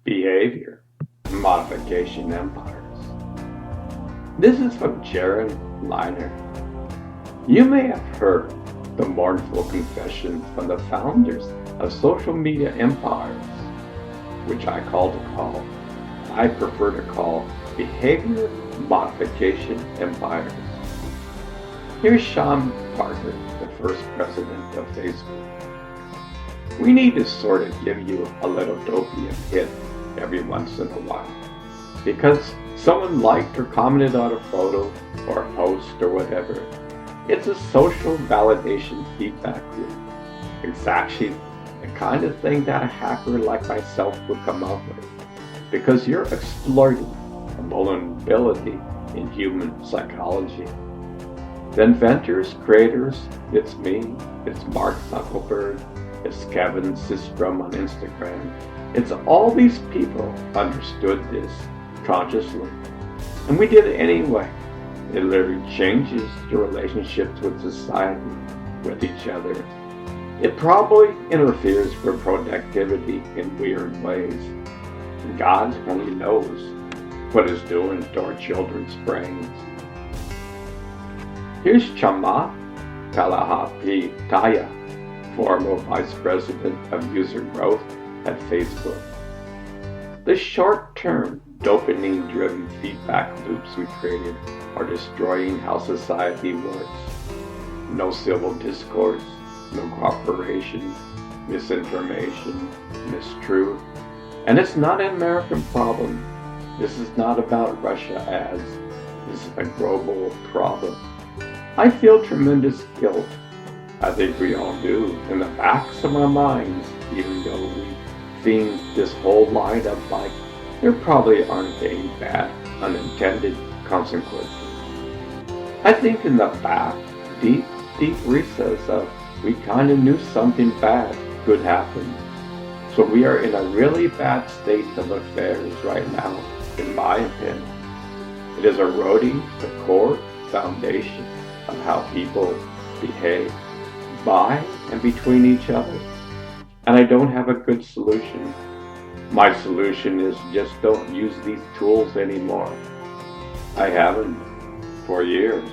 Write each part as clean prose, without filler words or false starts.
Behavior, Modification Empires. This is from Jaron Liner. You may have heard the mournful confessions from the founders of social media empires, which I prefer to call behavior modification empires. Here's Sean Parker, the first president of Facebook. We need to sort of give you a little dopamine hit every once in a while, because someone liked or commented on a photo or a post or whatever. It's a social validation feedback loop. It's actually the kind of thing that a hacker like myself would come up with, because you're exploiting a vulnerability in human psychology. The inventors, creators, it's me, it's Mark Zuckerberg, it's Kevin Systrom on Instagram. It's all these people understood this consciously. And we did it anyway. It literally changes your relationships with society, with each other. It probably interferes with productivity in weird ways. And God only knows what it's doing to our children's brains. Here's Chama Kalahapitaya, former Vice President of User Growth at Facebook. The short-term dopamine-driven feedback loops we created are destroying how society works. No civil discourse, no cooperation, misinformation, mistruth. And it's not an American problem. This is not about Russia as. This is a global problem. I feel tremendous guilt. I think we all do, in the backs of our minds, even though we've seen this whole line of like, there probably aren't any bad, unintended consequences. I think in the back, deep recess of, we kind of knew something bad could happen. So we are in a really bad state of affairs right now, in my opinion. It is eroding the core foundation of how people behave by and between each other. And I don't have a good solution. My solution is just don't use these tools anymore. I haven't for years.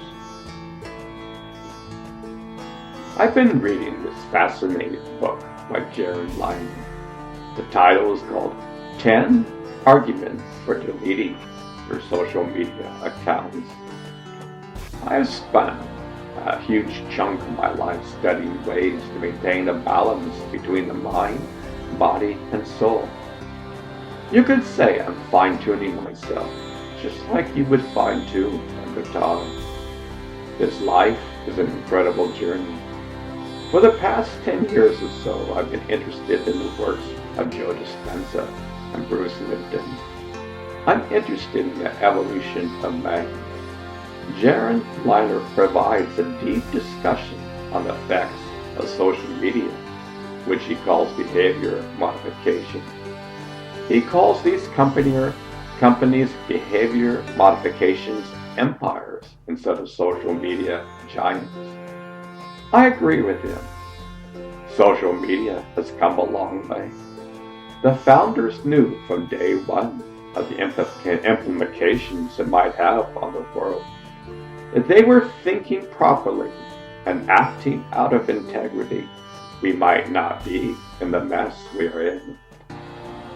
I've been reading this fascinating book by Jaron Liner. The title is called 10 Arguments for Deleting Your Social Media Accounts. I have spent a huge chunk of my life studying ways to maintain a balance between the mind, body, and soul. You could say I'm fine-tuning myself, just like you would fine-tune a guitar. This life is an incredible journey. For the past 10 years or so, I've been interested in the works of Joe Dispenza and Bruce Lipton. I'm interested in the evolution of man. Jaron Liner provides a deep discussion on the effects of social media, which he calls behavior modification. He calls these companies behavior modifications empires instead of social media giants. I agree with him. Social media has come a long way. The founders knew from day one of the implications it might have on the world. If they were thinking properly and acting out of integrity, we might not be in the mess we are in.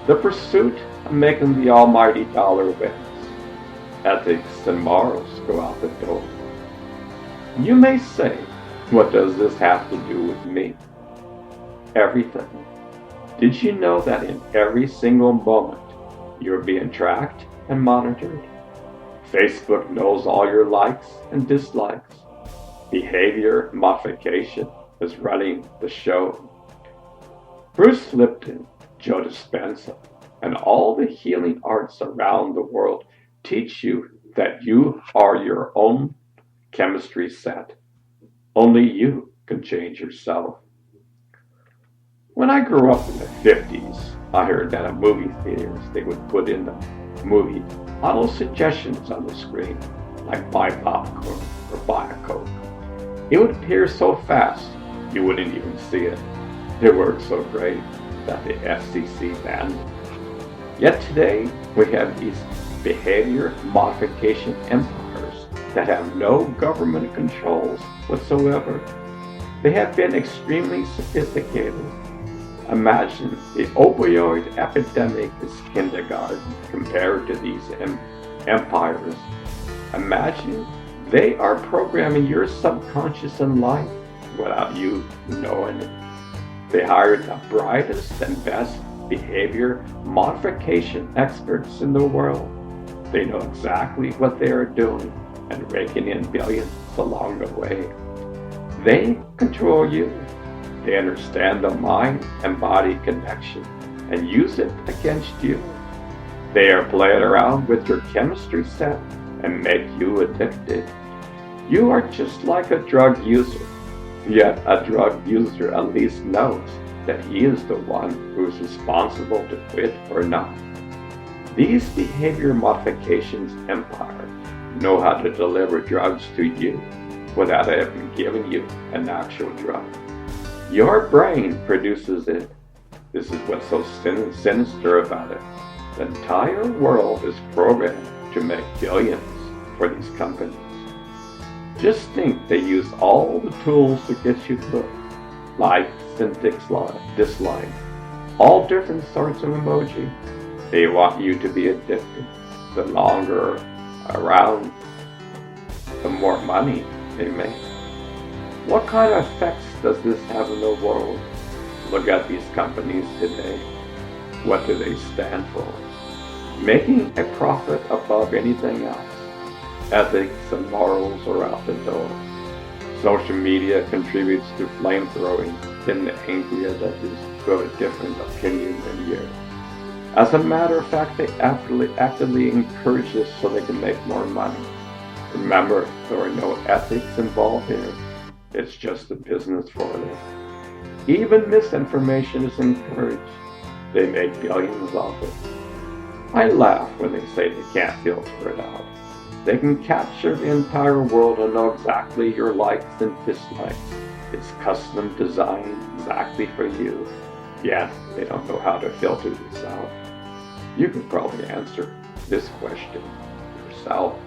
The pursuit of making the almighty dollar wins. Ethics and morals go out the door. You may say, what does this have to do with me? Everything. Did you know that in every single moment you're being tracked and monitored? Facebook knows all your likes and dislikes. Behavior modification is running the show. Bruce Lipton, Joe Dispenza, and all the healing arts around the world teach you that you are your own chemistry set. Only you can change yourself. When I grew up in the 50s, I heard that at movie theaters they would put in the movie auto suggestions on the screen, like buy popcorn or buy a Coke. It would appear so fast you wouldn't even see it. It worked so great that the FCC banned it. Yet today, we have these behavior modification empires that have no government controls whatsoever. They have been extremely sophisticated. Imagine the opioid epidemic is kindergarten compared to these empires. Imagine they are programming your subconscious in life without you knowing it. They hired the brightest and best behavior modification experts in the world. They know exactly what they are doing and raking in billions along the way. They control you. They understand the mind and body connection and use it against you. They are playing around with your chemistry set and make you addicted. You are just like a drug user, yet a drug user at least knows that he is the one who is responsible to quit or not. These behavior modifications empires know how to deliver drugs to you without even giving you an actual drug. Your brain produces it. This is what's so sinister about it. The entire world is programmed to make billions for these companies. Just think they use all the tools to get you hooked. Likes and dislikes, all different sorts of emoji. They want you to be addicted. The longer around, the more money they make. What kind of effects does this have in the world? Look at these companies today. What do they stand for? Making a profit above anything else. Ethics and morals are out the door. Social media contributes to flamethrowing in the angrier that is of a different opinion than you. As a matter of fact, they actively encourage this so they can make more money. Remember, there are no ethics involved here. It's just a business for them. Even misinformation is encouraged. They make billions off it. I laugh when they say they can't filter it out. They can capture the entire world and know exactly your likes and dislikes. It's custom designed exactly for you. Yet, they don't know how to filter this out. You could probably answer this question yourself.